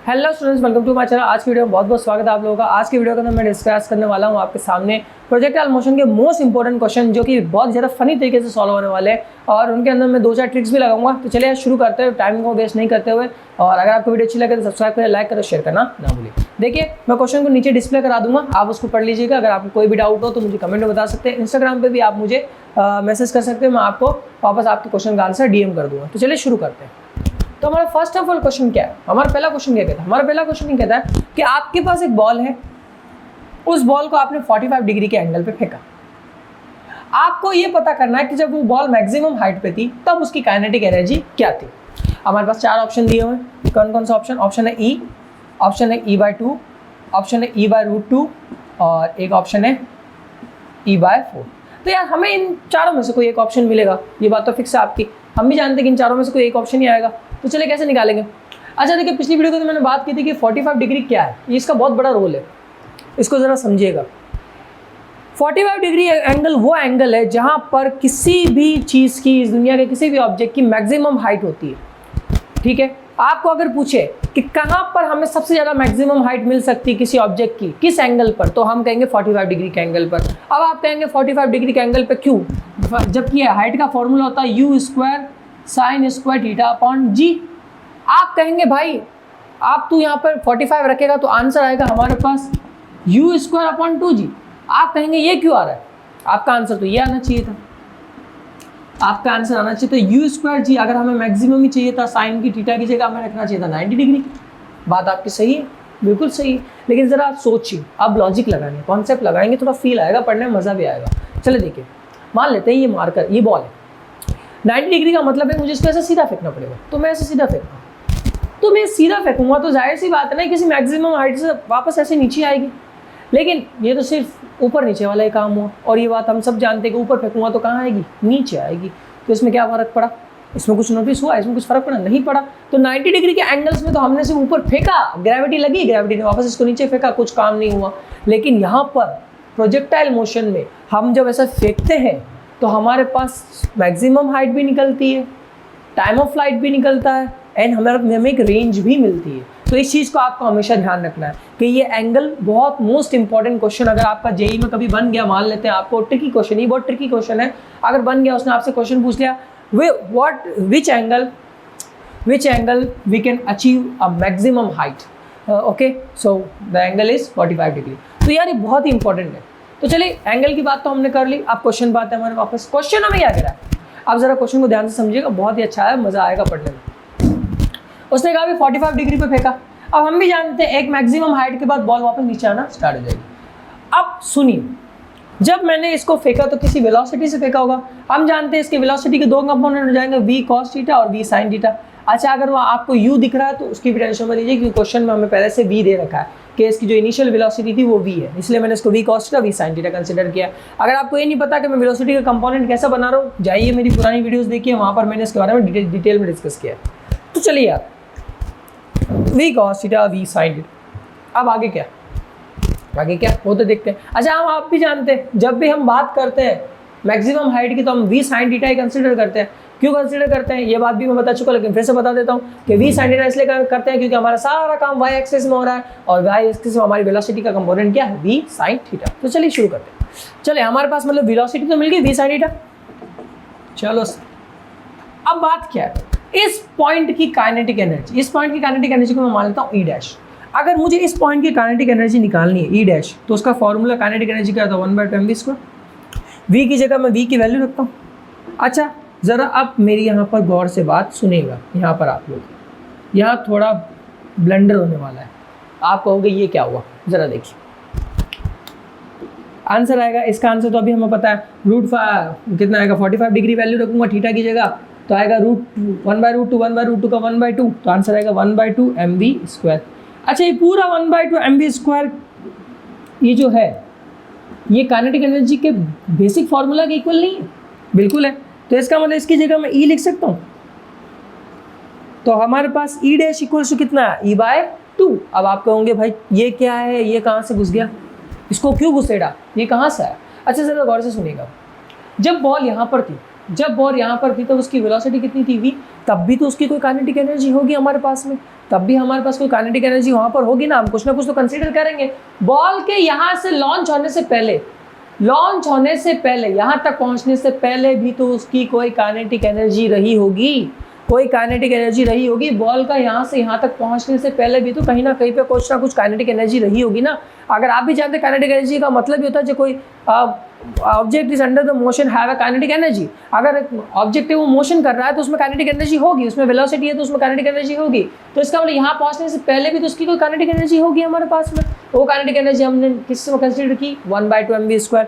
Hello students, welcome to my channel. आज की video में बहुत बहुत स्वागत है आप लोगों का। आज की वीडियो के अंदर मैं डिस्कस करने वाला हूँ आपके सामने प्रोजेक्टाइल मोशन के मोस्ट इंपॉर्टेंट क्वेश्चन, जो कि बहुत ज़्यादा फनी तरीके से सॉल्व होने वाले हैं और उनके अंदर मैं 2-4 ट्रिक्स भी लगाऊंगा। तो चलिए शुरू करते हैं टाइम को वेस्ट नहीं करते हुए। और अगर आपको वीडियो अच्छी लगे तो सब्सक्राइब करें, लाइक करें, शेयर करना ना भूलिए। देखिए, मैं क्वेश्चन को नीचे डिस्प्ले करा दूंगा, आप उसको पढ़ लीजिएगा। अगर आपको कोई भी डाउट हो तो मुझे कमेंट में बता सकते हैं। इंस्टाग्राम पर भी आप मुझे मैसेज कर सकते हैं, मैं आपको वापस आपके क्वेश्चन का आंसर DM कर दूंगा। तो चलिए शुरू करते हैं। तो हमारा फर्स्ट ऑफ ऑल क्वेश्चन क्या है? हमारा पहला क्वेश्चन क्या कहता है? हमारा पहला क्वेश्चन ये कहता है कि आपके पास एक बॉल है, उस बॉल को आपने 45 डिग्री के एंगल पे फेंका। आपको ये पता करना है कि जब वो बॉल मैक्सिमम हाइट पे थी तब उसकी काइनेटिक एनर्जी क्या थी। हमारे पास 4 ऑप्शन दिए हुए हैं। कौन कौन सा ऑप्शन? ऑप्शन है ई, ऑप्शन है E/2, ऑप्शन है E/√2 और एक ऑप्शन है E/4। तो यार हमें इन चारों में से कोई एक ऑप्शन मिलेगा, ये बात तो फिक्स है आपकी। हम भी जानते हैं कि इन चारों में से कोई एक ऑप्शन ही आएगा। तो चलिए कैसे निकालेंगे? अच्छा देखिए, पिछली वीडियो को तो मैंने बात की थी कि 45 डिग्री क्या है, ये इसका बहुत बड़ा रोल है, इसको ज़रा समझिएगा। 45 डिग्री एंगल वो एंगल है जहाँ पर किसी भी चीज़ की, इस दुनिया के किसी भी ऑब्जेक्ट की मैक्सिमम हाइट होती है। ठीक है, आपको अगर पूछे कि कहाँ पर हमें सबसे ज़्यादा मैक्सिमम हाइट मिल सकती है किसी ऑब्जेक्ट की, किस एंगल पर, तो हम कहेंगे 45 डिग्री के एंगल पर। अब आप कहेंगे 45 डिग्री के एंगल पर क्यों? जबकि हाइट का फॉर्मूला होता है U² sin² θ/g। आप कहेंगे भाई आप तो यहाँ पर 45 रखेगा तो आंसर आएगा हमारे पास U²/2g। आप कहेंगे ये क्यों आ रहा है? आपका आंसर तो ये आना चाहिए था, आपका आंसर आना चाहिए था U²g। अगर हमें मैक्सिमम ही चाहिए था, साइन की थीटा की जगह हमें रखना चाहिए था 90 डिग्री। बात आपकी सही है, बिल्कुल सही है, लेकिन ज़रा आप सोचिए, अब लॉजिक लगाएंगे, कॉन्सेप्ट लगाएंगे, थोड़ा फील आएगा, पढ़ने में मज़ा भी आएगा। चलिए देखिए, मान लेते हैं ये मार्कर, ये बॉल है 90 डिग्री का, मतलब है मुझे इसको ऐसे सीधा फेंकना पड़ेगा। तो मैं ऐसे सीधा फेंकूँ, तो मैं सीधा फेंकूंगा तो जाहिर सी बात है ना, किसी मैक्सिमम हाइट से वापस ऐसे नीचे आएगी। लेकिन ये तो सिर्फ ऊपर नीचे वाला ही काम हुआ, और ये बात हम सब जानते हैं कि ऊपर फेंकूंगा तो कहाँ आएगी? नीचे आएगी। तो इसमें क्या फ़र्क पड़ा? इसमें कुछ नोटिस हुआ? इसमें कुछ फ़र्क पड़ा? नहीं पड़ा। तो 90 डिग्री के एंगल्स में तो हमने सिर्फ ऊपर फेंका, ग्रेविटी लगी, ग्रेविटी ने वापस इसको नीचे फेंका, कुछ काम नहीं हुआ। लेकिन यहाँ पर प्रोजेक्टाइल मोशन में हम जब ऐसा फेंकते हैं तो हमारे पास मैक्सिमम हाइट भी निकलती है, टाइम ऑफ फ्लाइट भी निकलता है, एंड हमें एक रेंज भी मिलती है। तो इस चीज़ को आपको हमेशा ध्यान रखना है कि ये एंगल बहुत मोस्ट इंपॉर्टेंट क्वेश्चन, अगर आपका जेईई में कभी बन गया, मान लेते हैं आपको ट्रिकी क्वेश्चन, ये बहुत ट्रिकी क्वेश्चन है, अगर बन गया, उसने आपसे क्वेश्चन पूछ लिया which angle we can achieve a maximum height, okay, so the angle is 45 degree. तो यार ये बहुत ही इंपॉर्टेंट है। तो चलिए, एंगल की बात तो हमने कर ली, अब क्वेश्चन बात है हमारे वापस। क्वेश्चन हमें क्या कह रहा है? आप जरा क्वेश्चन को ध्यान से समझिएगा, बहुत ही अच्छा है, मजा आएगा पढ़ने में। उसने कहा भी 45 डिग्री पे फेंका। अब हम भी जानते हैं एक मैक्सिमम हाइट के बाद बॉल वापस नीचे आना स्टार्ट हो जाएगी। अब सुनिए, जब मैंने इसको फेंका तो किसी वेलोसिटी से फेंका होगा। हम जानते हैं इसके वेलोसिटी के 2 कंपोनेंट हो जाएंगे, v cos θ और v sin θ। अच्छा, अगर वो आपको u दिख रहा है तो उसकी भी टेंशन मत लीजिए, क्योंकि क्वेश्चन में हमें पहले से v दे रखा है कि इसकी जो इनिशियल वेलोसिटी थी वो v है, इसलिए मैंने इसको v cos θ v sin θ consider किया। अगर आपको ये नहीं पता कि मैं वेलोसिटी का कंपोनेंट कैसा बना रहा हूँ, जाइए मेरी पुरानी वीडियोस देखिए, वहाँ पर मैंने इसके बारे में डिटेल में डिस्कस किया। तो चलिए यार, v cos θ v sin θ। अब आगे क्या वो तो देखते हैं। अच्छा, हम आप भी जानते हैं, जब भी हम बात करते हैं मैक्सिमम हाइट की तो हम v sin θ ही कंसिडर करते हैं। क्यों कंसिडर करते हैं ये बात भी मैं बता चुका, लेकिन फिर से बता देता हूँ कि v sin θ इसलिए करते हैं क्योंकि हमारा सारा काम y एक्सिस में हो रहा है, और y एक्सिस में हमारी वेलोसिटी का कंपोनेंट क्या है? v sin θ। तो चलिए शुरू करते हैं। चलिए, हमारे पास मतलब वेलोसिटी तो मिल गई v sin θ। चलो अब बात क्या है? इस पॉइंट की काइनेटिक एनर्जी, इस पॉइंट की काइनेटिक एनर्जी को मैं मान लेता हूँ E'। अगर मुझे इस पॉइंट की काइनेटिक एनर्जी निकालनी है E', तो उसका फॉर्मूला काइनेटिक एनर्जी क्या होता है? 1/2mv²। v की जगह मैं v की वैल्यू रखता हूँ। अच्छा, ज़रा अब मेरी यहाँ पर गौर से बात सुनिएगा। यहाँ पर आप लोग, यहाँ थोड़ा ब्लंडर होने वाला है। आप कहोगे ये क्या हुआ? ज़रा देखिए, आंसर आएगा, इसका आंसर तो अभी हमें पता है, कितना आएगा? 45 डिग्री वैल्यू रखूँगा थीटा की जगह, तो आएगा √1/√2, 1/√2 का 1/2, तो आंसर आएगा 1/2mv²। अच्छा, ये पूरा 1/2mv², ये जो है ये काइनेटिक एनर्जी के बेसिक फार्मूला के इक्वल नहीं है? बिल्कुल है। तो इसका मतलब इसकी जगह मैं E लिख सकता हूँ। तो हमारे पास E' इक्वल्स टू कितना है? E/2। अब आप कहोगे भाई ये क्या है, ये कहाँ से घुस गया, इसको क्यों घुसेड़ा, ये कहाँ से आया? अच्छा, ज़रा गौर से सुनिएगा। जब बॉल यहाँ पर थी तो उसकी वेलोसिटी कितनी थी? v। तब भी तो उसकी कोई काइनेटिक एनर्जी होगी हमारे पास में। तब भी हमारे पास कोई काइनेटिक एनर्जी वहाँ पर होगी ना, हम कुछ ना कुछ तो कंसीडर करेंगे। बॉल के यहाँ से लॉन्च होने से पहले यहाँ तक पहुँचने से पहले भी तो उसकी कोई काइनेटिक एनर्जी रही होगी, बॉल का यहाँ से यहाँ तक पहुँचने से पहले भी तो कहीं ना कहीं पे कुछ ना कुछ काइनेटिक एनर्जी रही होगी ना। अगर आप भी जानते काइनेटिक एनर्जी का मतलब ये होता है जो कोई object is under the motion have a kinetic energy. अगर ऑब्जेक्ट वो मोशन कर रहा है तो उसमें काइनेटिक एनर्जी होगी, उसमें वेलोसिटी है तो उसमें काइनेटिक एनर्जी होगी। तो इसका मतलब यहाँ पहुँचने से पहले भी तो उसकी कोई काइनेटिक एनर्जी होगी हमारे पास में। वो काइनेटिक एनर्जी हमने किससे कंसिडर की, 1/2mv²।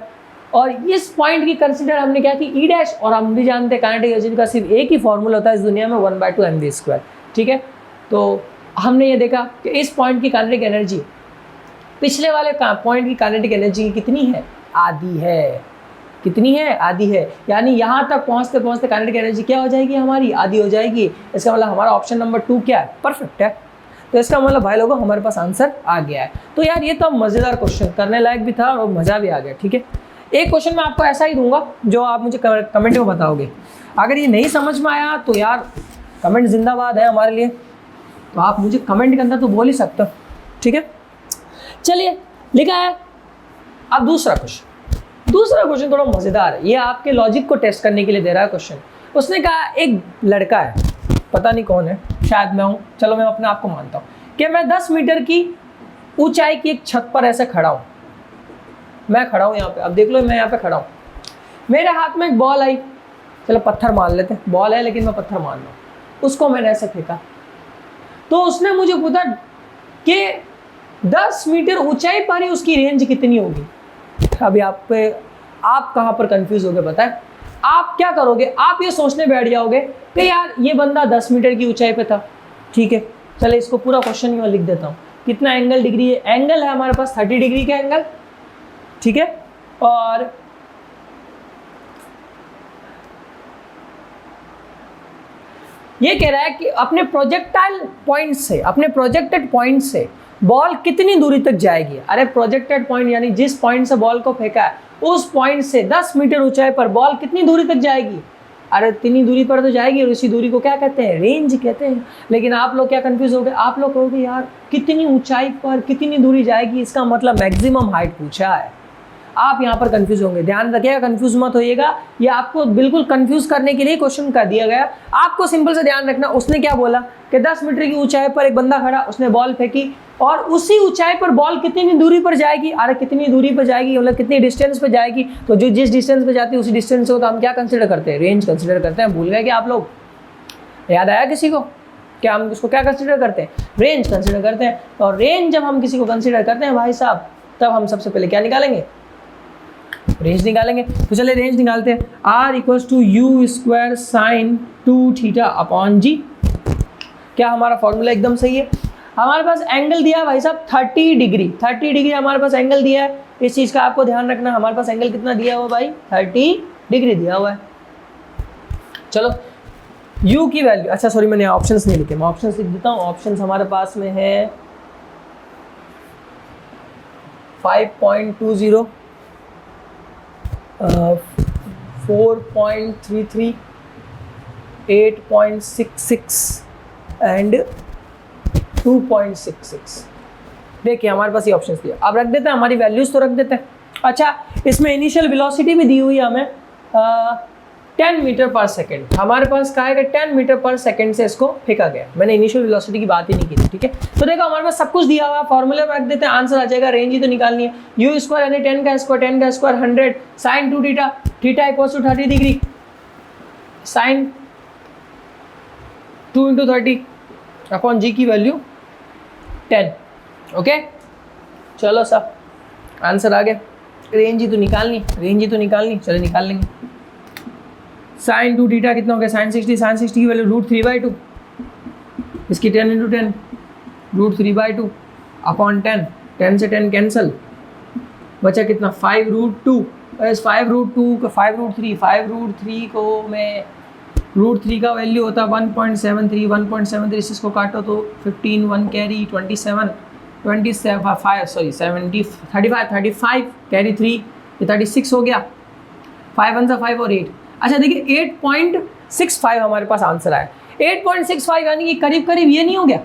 और इस पॉइंट की कंसिडर हमने क्या की, ई डैश। और हम भी जानते हैं काइनेटिक एनर्जी का सिर्फ एक ही फॉर्मूला होता है इस दुनिया में, 1/2mv²। ठीक है, तो हमने ये देखा कि इस पॉइंट की काइनेटिक एनर्जी पिछले वाले पॉइंट की काइनेटिक एनर्जी कितनी है, आधी है। कितनी है, आधी है। यानी यहाँ तक पहुँचते पहुँचते काइनेटिक एनर्जी क्या हो जाएगी हमारी, आधी हो जाएगी। इसका मतलब हमारा ऑप्शन नंबर 2 क्या है, परफेक्ट है। तो इसका मतलब भाई लोगों हमारे पास आंसर आ गया है। तो यार ये तो मज़ेदार क्वेश्चन, करने लायक भी था और मज़ा भी आ गया। ठीक है, एक क्वेश्चन मैं आपको ऐसा ही दूंगा जो आप मुझे कमेंट में बताओगे। अगर ये नहीं समझ में आया तो यार कमेंट जिंदाबाद है हमारे लिए, तो आप मुझे कमेंट के अंदर तो बोल ही सकते हो। ठीक है, चलिए लिखा है अब दूसरा क्वेश्चन थोड़ा मज़ेदार है। ये आपके लॉजिक को टेस्ट करने के लिए दे रहा है क्वेश्चन। उसने कहा एक लड़का है, पता नहीं कौन है, शायद मैं हूँ, चलो मैं अपने आप को मानता हूँ कि मैं 10 मीटर की ऊंचाई की एक छत पर ऐसे खड़ा हूँ। मैं खड़ा हूँ यहाँ पे, अब देख लो मैं यहाँ पे खड़ा हूँ, मेरे हाथ में एक बॉल आई, चलो पत्थर मान लेते हैं, बॉल है लेकिन मैं पत्थर मान रहा हूँ, उसको मैंने ऐसे फेंका। तो उसने मुझे पूछा कि 10 मीटर ऊंचाई पर ही उसकी रेंज कितनी होगी। अभी आप कहाँ पर कंफ्यूज हो गए बताएं, आप क्या करोगे, आप ये सोचने बैठ जाओगे कि यार ये बंदा 10 मीटर की ऊंचाई पे था। ठीक है, चले इसको पूरा क्वेश्चन ही मैं लिख देता हूँ। कितना एंगल डिग्री है, एंगल है हमारे पास 30 डिग्री का एंगल। ठीक है, और ये कह रहा है कि अपने प्रोजेक्टेड पॉइंट से बॉल कितनी दूरी तक जाएगी। अरे प्रोजेक्टेड पॉइंट यानी जिस पॉइंट से बॉल को फेंका है उस पॉइंट से 10 मीटर ऊंचाई पर बॉल कितनी दूरी तक जाएगी। अरे इतनी दूरी पर तो जाएगी, और इसी दूरी को क्या कहते हैं, रेंज कहते हैं। लेकिन आप लोग क्या कंफ्यूज हो गए, आप लोग कहोगे यार कितनी ऊंचाई पर कितनी दूरी जाएगी, इसका मतलब मैक्सिमम हाइट पूछा है। आप यहाँ पर कंफ्यूज होंगे, ध्यान रखिएगा, कंफ्यूज मत होइएगा। ये आपको बिल्कुल कंफ्यूज करने के लिए क्वेश्चन कर दिया गया। आपको सिंपल से ध्यान रखना, उसने क्या बोला कि 10 मीटर की ऊंचाई पर एक बंदा खड़ा, उसने बॉल फेंकी और उसी ऊंचाई पर बॉल कितनी दूरी पर जाएगी। अरे कितनी दूरी पर जाएगी मतलब कितनी डिस्टेंस पर जाएगी, तो जो जिस डिस्टेंस पर जाती है उसी डिस्टेंस को तो हम क्या कंसिडर करते हैं, रेंज कंसिडर करते हैं। भूल गए कि आप लोग, याद आया किसी को, क्या हम उसको क्या कंसिडर करते हैं, रेंज कंसिडर करते हैं। और रेंज जब हम किसी को कंसिडर करते हैं भाई साहब, तब हम सबसे पहले क्या निकालेंगे, रेंज निकालेंगे। तो चले रेंज निकालते हैं। R = u² sin 2θ/g। क्या हमारा फॉर्मूला एकदम सही है। हमारे पास एंगल दिया है भाई साहब 30 डिग्री हमारे पास एंगल दिया है। इस चीज़ का आपको ध्यान रखना, हमारे पास एंगल कितना दिया हुआ भाई, 30 डिग्री दिया हुआ है। चलो u की वैल्यू, अच्छा सॉरी मैंने ऑप्शंस नहीं लिखे, मैं ऑप्शंस लिख देता हूँ। ऑप्शंस हमारे पास में है 5.20, 4.33, 8.66 एंड 2.66। देखिए हमारे पास ये ऑप्शंस दिए, अब रख देते हैं, हमारी वैल्यूज तो रख देते हैं। अच्छा इसमें इनिशियल वेलोसिटी भी दी हुई है हमें 10 मीटर पर सेकेंड। हमारे पास कहा है कि 10 मीटर पर सेकेंड से इसको फेंका गया। मैंने इनिशियल वेलोसिटी की बात ही नहीं की थी। ठीक है, तो देखो हमारे पास सब कुछ दिया हुआ है, फॉर्मूले में रख देते हैं, आंसर आ जाएगा। रेंज ही तो निकालनी है, u² यानी 10 का square 100 sin 2θ, θ = 30 degree, sin 2 × 30/g की वैल्यू 10। ओके चलो साहब आंसर आ गया। रेंज ही तो निकालनी, चलो निकाल लेंगे। sin 2θ कितना हो गया, sin 60 की वैल्यू √3/2, इसकी 10 × 10 √3/2/10, 10 से 10 कैंसिल, बचा कितना 5√2। 5√3 को मैं √3 का वैल्यू होता 1.73, इसको काटो तो 15, 1 कैरी 27, 35 कैरी 3, ये 36 हो गया। 5 1 5 और 8। अच्छा देखिए 8.65 हमारे पास आंसर आया। 8.65 यानी कि करीब करीब ये नहीं हो गया,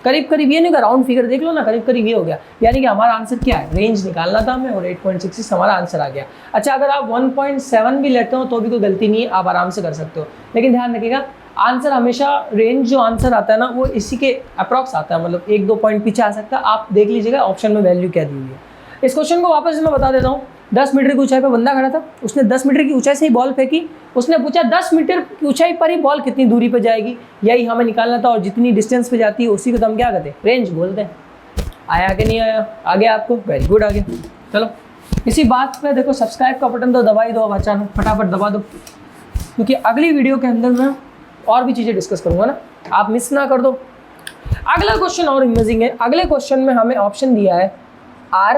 करीब करीब ये नहीं का राउंड फिगर देख लो ना, करीब करीब ये हो गया, यानी कि हमारा आंसर क्या है, रेंज निकालना था हमें और 8.66 हमारा आंसर आ गया। अच्छा अगर आप 1.7 भी लेते हो तो भी कोई गलती नहीं है, आप आराम से कर सकते हो, लेकिन ध्यान रखिएगा आंसर हमेशा रेंज जो आंसर आता है ना वो इसी के अप्रॉक्स आता है, मतलब 1-2 पॉइंट पीछे आ सकता है। आप देख लीजिएगा ऑप्शन में वैल्यू क्या दी हुई है। इस क्वेश्चन को वापस मैं बता देता हूँ। 10 मीटर की ऊंचाई पर बंदा खड़ा था, उसने 10 मीटर की ऊंचाई से ही बॉल फेंकी, उसने पूछा 10 मीटर की ऊंचाई पर ही बॉल कितनी दूरी पर जाएगी, यही हमें निकालना था, और जितनी डिस्टेंस पे जाती है उसी को तो हम क्या कहते हैं, रेंज बोलते हैं। आया कि नहीं आया, आ गया आपको, वेरी गुड आ गया। चलो इसी बात पे देखो सब्सक्राइब का बटन तो दबा ही दो, अब अचानक फटाफट दबा दो, क्योंकि अगली वीडियो के अंदर मैं और भी चीज़ें डिस्कस करूँगा ना, आप मिस ना कर दो। अगला क्वेश्चन और अमेजिंग है। अगले क्वेश्चन में हमें ऑप्शन दिया है r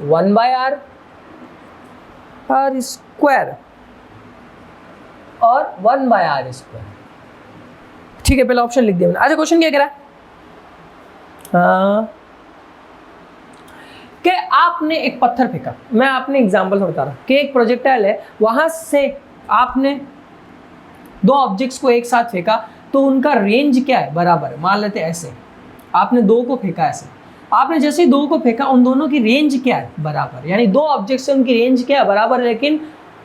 1/r r स्क्वायर और 1/r स्क्वायर। ठीक है, पहले ऑप्शन लिख दिया मैंने। अच्छा क्वेश्चन क्या कह रहा है, कि आपने एक पत्थर फेंका, मैं आपने एग्जांपल बता रहा हूं कि एक प्रोजेक्टाइल है, वहां से आपने दो ऑब्जेक्ट्स को एक साथ फेंका, तो उनका रेंज क्या है, बराबर। मान लेते हैं ऐसे, आपने दो को फेंका ऐसे, आपने जैसे ही दो को फेंका उन दोनों की रेंज क्या है, बराबर। यानी दो ऑब्जेक्ट से उनकी रेंज क्या है, बराबर, लेकिन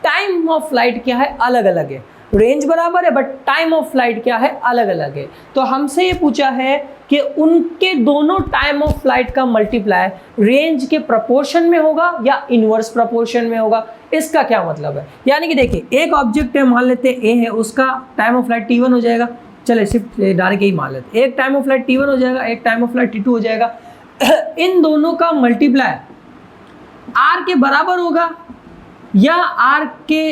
टाइम ऑफ फ्लाइट क्या है, अलग अलग है। रेंज बराबर है बट टाइम ऑफ फ्लाइट क्या है, अलग अलग है। तो हमसे ये पूछा है कि उनके दोनों टाइम ऑफ फ्लाइट का मल्टीप्लाई रेंज के प्रोपोर्शन में होगा या इनवर्स प्रोपोर्शन में होगा। इसका क्या मतलब है, यानी कि देखिए एक ऑब्जेक्ट है, मान लेते हैं ए है, उसका टाइम ऑफ फ्लाइट T1 हो जाएगा, चले सिर्फ डायरेक्ट यही मान लेते हैं, एक टाइम ऑफ फ्लाइट T1 हो जाएगा, एक टाइम ऑफ फ्लाइट T2 हो जाएगा। इन दोनों का मल्टीप्लाई आर के बराबर होगा या आर के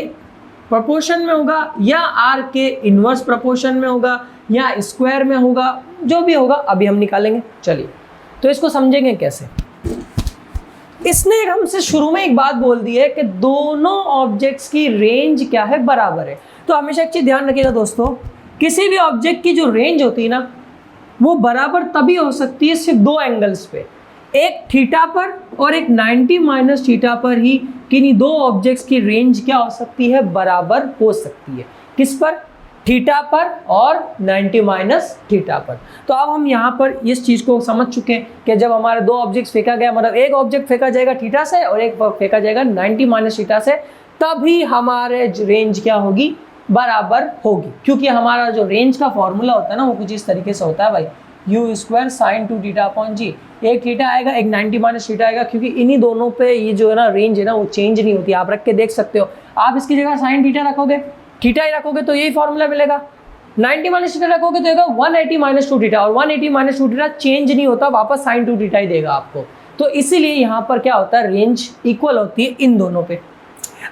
प्रोपोर्शन में होगा या आर के इनवर्स प्रोपोर्शन में होगा या स्क्वायर में होगा, जो भी होगा अभी हम निकालेंगे। चलिए तो इसको समझेंगे कैसे। इसने हमसे शुरू में एक बात बोल दी है कि दोनों ऑब्जेक्ट्स की रेंज क्या है, बराबर है। तो हमेशा एक चीज ध्यान रखिएगा दोस्तों, किसी भी ऑब्जेक्ट की जो रेंज होती है ना वो बराबर तभी हो सकती है सिर्फ दो एंगल्स पे, एक थीटा पर और एक 90 माइनस थीटा पर ही किन्हीं दो ऑब्जेक्ट्स की रेंज क्या हो सकती है, बराबर हो सकती है। किस पर, थीटा पर और 90 माइनस थीटा पर। तो अब हम यहाँ पर इस चीज़ को समझ चुके हैं कि जब हमारे दो ऑब्जेक्ट्स फेंका गया, मतलब एक ऑब्जेक्ट फेंका जाएगा थीटा से और एक फेंका जाएगा 90 माइनस थीटा से, तभी हमारे रेंज क्या होगी, बराबर होगी। क्योंकि हमारा जो रेंज का फॉर्मूला होता है ना वो कुछ इस तरीके से होता है भाई, u square sine 2 theta upon G. एक थीटा आएगा, एक 90 माइनस थीटा आएगा, क्योंकि इन्हीं दोनों पे ये जो है ना रेंज है ना वो चेंज नहीं होती। आप रख के देख सकते हो, आप इसकी जगह साइन थीटा रखोगे, थीटा ही रखोगे तो यही फॉर्मूला मिलेगा। 90 माइनस थीटा रखोगे तो देगा 180 माइनस 2 थीटा, और 180 माइनस 2 थीटा चेंज नहीं होता, वापस साइन 2 थीटा ही देगा आपको। तो इसीलिए यहाँ पर क्या होता है, रेंज इक्वल होती है इन दोनों पे।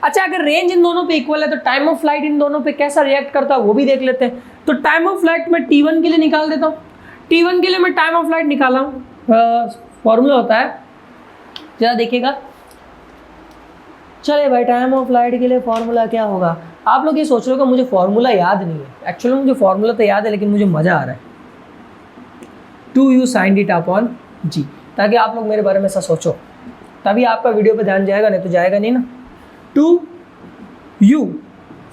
अच्छा अगर रेंज इन दोनों पे इक्वल है तो टाइम ऑफ फ्लाइट इन दोनों पे कैसा रिएक्ट करता है वो भी देख लेते हैं। तो टाइम ऑफ फ्लाइट में T1 के लिए निकाल देता हूँ। T1 के लिए मैं टाइम ऑफ फ्लाइट निकाला हूँ, फॉर्मूला होता है, जरा देखिएगा। चले भाई टाइम ऑफ फ्लाइट के लिए फॉर्मूला क्या होगा। आप लोग ये सोच रहे हो कि मुझे फॉर्मूला याद नहीं है, एक्चुअली मुझे फॉर्मूला तो याद है लेकिन मुझे मज़ा आ रहा है। 2u साइन थीटा अपॉन जी, ताकि आप लोग मेरे बारे में ऐसा सोचो, तभी आपका वीडियो पे ध्यान जाएगा, नहीं तो जाएगा नहीं ना। 2u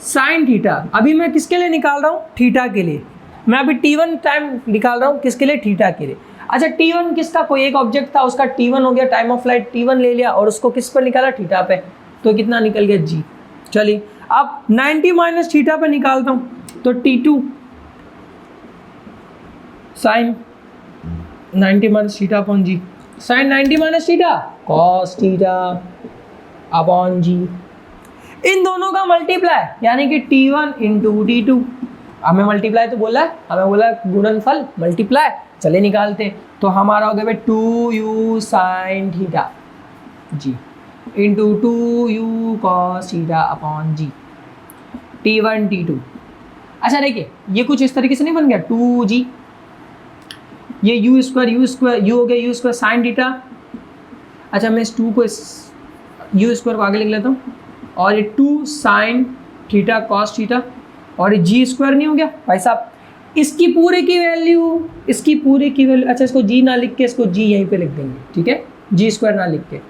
साइन थीटा, अभी मैं किसके लिए निकाल रहा हूँ, थीटा के लिए। मैं अभी T1 टाइम निकाल रहा हूँ, किसके लिए, थीटा के लिए। अच्छा T1 किसका, कोई एक ऑब्जेक्ट था उसका T1 हो गया, टाइम ऑफ फ्लाइट T1 ले लिया और उसको किस पर निकाला, थीटा पे, तो कितना निकल गया जी। चलिए अब 90 माइनस थीटा पे निकालता हूँ, तो T2 sine 90 minus theta upon G, sine 90 minus theta cos theta upon G. इन दोनों का मल्टीप्लाई यानी कि T1 इंटू T2, हमें मल्टीप्लाई तो बोला है, हमें बोला गुणनफल मल्टीप्लाई। चले निकालते हैं, तो हमारा हो गया 2u sine theta G into 2u cos theta upon G, T1 T2। अच्छा देखिए ये कुछ इस तरीके से नहीं बन गया 2g, ये u स्क्वायर u हो गया u स्क्वायर साइन थीटा। अच्छा मैं इस 2 को इस u स्क्वायर को आगे लिख लेता हूँ, और ये 2 साइन थीटा कॉस थीटा, और ये जी स्क्वायर नहीं हो गया भाई साहब, इसकी पूरे की वैल्यू, इसकी पूरे की वैल्यू। अच्छा इसको जी ना लिख के इसको जी यहीं पे लिख देंगे, ठीक है, जी स्क्वायर ना लिख के।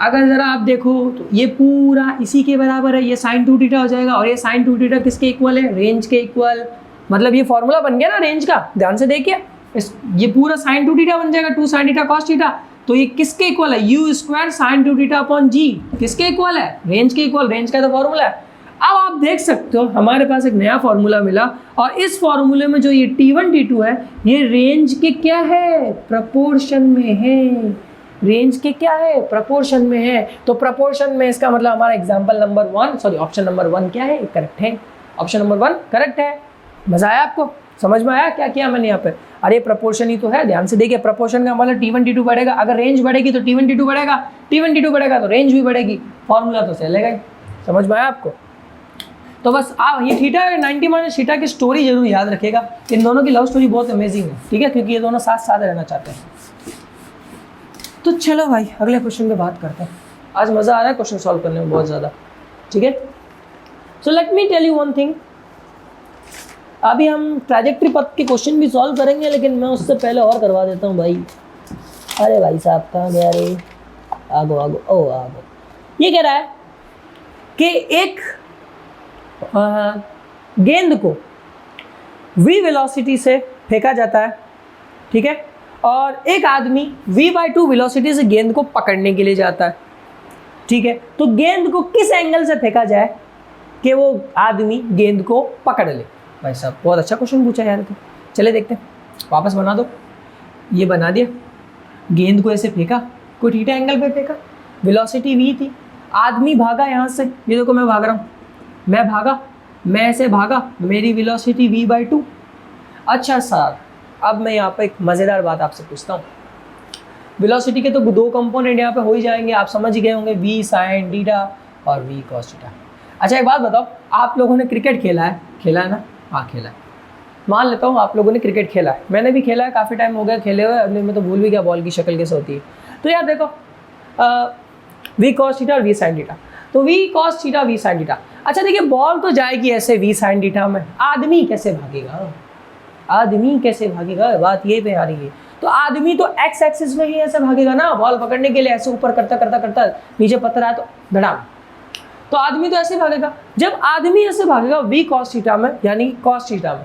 अगर ज़रा आप देखो तो ये पूरा इसी के बराबर है, ये साइन 2 थीटा हो जाएगा, और ये साइन 2 थीटा किसके इक्वल है, रेंज के इक्वल। मतलब ये फॉर्मूला बन गया ना रेंज का, ध्यान से देखिए ये पूरा साइन 2 थीटा बन जाएगा, 2 साइन थीटा कॉस थीटा। तो ये किसके इक्वल है, U square sine 2 theta upon G, किसके इक्वल है, रेंज के इक्वल, रेंज का तो फॉर्मूला है। अब आप देख सकते हो हमारे पास एक नया फॉर्मूला मिला, और इस फॉर्मूले में जो ये T1 T2 है ये रेंज के क्या है, प्रपोर्शन में है, रेंज के क्या है, प्रपोर्शन में है। तो प्रपोर्शन में इसका मतलब हमारा example number 1 sorry option number 1 क्या है, करेक्ट है, ऑप्शन नंबर 1 करेक्ट है। मजा आया आपको, समझ में आया क्या किया मैंने यहाँ पे, अरे प्रपोर्शन ही तो है, ध्यान से देखिए प्रपोर्शन का मतलब T1 T2 बढ़ेगा, अगर रेंज बढ़ेगी तो T1 T2 बढ़ेगा, T1 T2 बढ़ेगा तो रेंज भी बढ़ेगी, फॉर्मूला तो चलेगा ही। समझ में आया आपको। तो बस आप ये थीटा और 90 माइनस थीटा की स्टोरी जरूर याद रखेगा, इन दोनों की लव स्टोरी बहुत अमेजिंग है, ठीक है, क्योंकि ये दोनों साथ साथ रहना चाहते हैं। तो चलो भाई अगले क्वेश्चन पे बात करते हैं, आज मज़ा आ रहा है क्वेश्चन सॉल्व करने में बहुत ज़्यादा, ठीक है। So let me tell you one thing, अभी हम ट्रैजेक्टरी पथ के क्वेश्चन भी सॉल्व करेंगे, लेकिन मैं उससे पहले और करवा देता हूँ भाई। अरे भाई साहब कहाँ गया रे, आगो आगो ओ आगो। ये कह रहा है कि एक गेंद को v वेलोसिटी से फेंका जाता है, ठीक है, और एक आदमी v/2 वेलोसिटी से गेंद को पकड़ने के लिए जाता है, ठीक है। तो गेंद को किस एंगल से फेंका जाए कि वो आदमी गेंद को पकड़ ले। भाई साहब बहुत अच्छा क्वेश्चन पूछा यार, तो चले देखते हैं, वापस बना दो। ये बना दिया, गेंद को ऐसे फेंका, कोई थीटा एंगल पे फेंका, वेलोसिटी v थी, आदमी भागा यहाँ से, ये देखो मैं भाग रहा हूँ, मैं भागा, मैं ऐसे भागा, मेरी वेलोसिटी v/2। अच्छा सर अब मैं यहाँ पे एक मज़ेदार बात आपसे पूछता हूँ, वेलोसिटी के तो दो कंपोनेंट यहाँ पे हो ही जाएंगे, आप समझ ही गए होंगे, v साइन थीटा और v कॉस थीटा। अच्छा एक बात बताओ, आप लोगों ने क्रिकेट खेला है ना, हाँ खेला है, मान लेता हूँ आप लोगों ने क्रिकेट खेला है, मैंने भी खेला है, काफ़ी टाइम हो गया खेले हुए, अब मैं तो भूल भी गया बॉल की शक्ल कैसे होती है। तो यार देखो v cos थीटा और v sin थीटा, तो v cos theta v sin theta. अच्छा देखिए बॉल तो जाएगी ऐसे v sin थीटा में, आदमी कैसे भागेगा, आदमी कैसे भागेगा, बात ये पे आ रही है। तो आदमी तो x एक्सिस में ही ऐसे भागेगा ना, बॉल पकड़ने के लिए ऐसे ऊपर करता करता करता नीचे पत्थर आया तो धड़ाम, तो आदमी तो ऐसे भागेगा। जब आदमी ऐसे भागेगा v cos थीटा में, यानी cos थीटा में,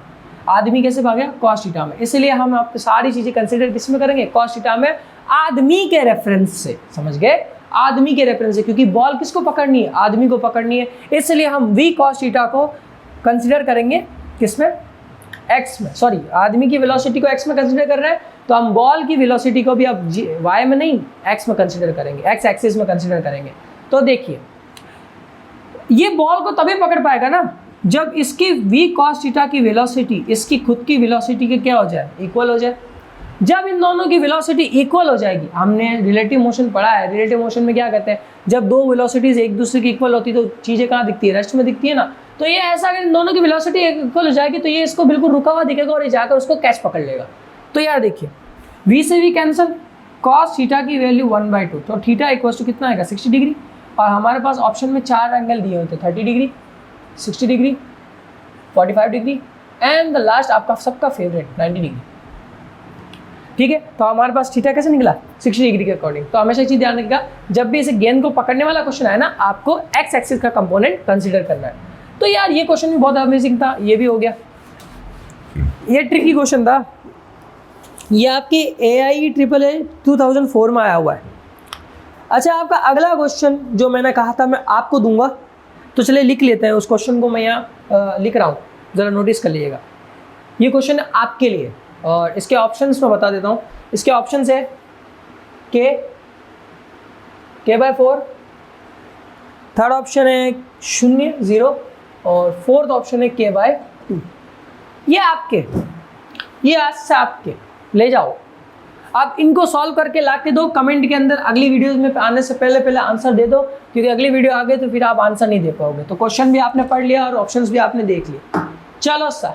आदमी कैसे भागेगा cos थीटा में, इसलिए हम आप सारी चीजें कंसिडर किस में करेंगे, cos थीटा में, आदमी के रेफरेंस से, समझ गए, आदमी के रेफरेंस से, क्योंकि बॉल किसको पकड़नी है, आदमी को पकड़नी है, इसलिए हम v cos थीटा को कंसिडर करेंगे किसमें, x में, सॉरी आदमी की वेलोसिटी को x में कंसिडर कर रहे हैं, तो हम बॉल की वेलोसिटी को भी अब y में नहीं x में कंसिडर करेंगे, x एक्सिस में कंसिडर करेंगे। तो देखिए ये बॉल को तभी पकड़ पाएगा ना जब इसकी v cos थीटा की वेलोसिटी इसकी खुद की वेलोसिटी के क्या हो जाए, इक्वल हो जाए। जब इन दोनों की वेलोसिटी इक्वल हो जाएगी, हमने रिलेटिव मोशन पढ़ा है, रिलेटिव मोशन में क्या कहते हैं, जब दो वेलोसिटीज एक दूसरे की इक्वल होती है तो चीज़ें कहाँ दिखती है, रेस्ट में दिखती है ना। तो ये ऐसा अगर इन दोनों की वेलोसिटी इक्वल हो जाएगी तो ये इसको बिल्कुल रुका हुआ दिखेगा और ये जाकर उसको कैच पकड़ लेगा। तो यार देखिए v से v कैंसिल, cos थीटा की वैल्यू 1/2, तो थीटा इक्वल टू कितना आएगा 60 डिग्री, और हमारे पास ऑप्शन में 4 एंगल दिए होते 30 degree, 60 degree, 45 degree and the last आपका सबका फेवरेट 90 डिग्री, ठीक है। तो हमारे पास थीटा कैसे निकला 60 डिग्री के अकॉर्डिंग। तो हमेशा चीज़ ध्यान रखिएगा, जब भी इसे गेंद को पकड़ने वाला क्वेश्चन आए ना, आपको x एक्सिस का कंपोनेंट कंसीडर करना है। तो यार ये क्वेश्चन भी बहुत अमेजिंग था, ये भी हो गया, ये ट्रिकी क्वेश्चन था, ये आपकी AIEEE 2004 में आया हुआ है। अच्छा आपका अगला क्वेश्चन जो मैंने कहा था मैं आपको दूंगा, तो चलिए लिख लेते हैं, उस क्वेश्चन को मैं यहाँ लिख रहा हूँ, ज़रा नोटिस कर लीजिएगा। ये क्वेश्चन है आपके लिए और इसके ऑप्शंस मैं बता देता हूँ। इसके ऑप्शंस है k/4, थर्ड ऑप्शन है 0 0 और फोर्थ ऑप्शन है k/2। ये आपके, ये आज से आपके ले जाओ, आप इनको सॉल्व करके ला के दो कमेंट के अंदर, अगली वीडियोस में आने से पहले पहले आंसर दे दो, क्योंकि अगली वीडियो आ गई तो फिर आप आंसर नहीं दे पाओगे। तो क्वेश्चन भी आपने पढ़ लिया और ऑप्शंस भी आपने देख लिए। चलो सर,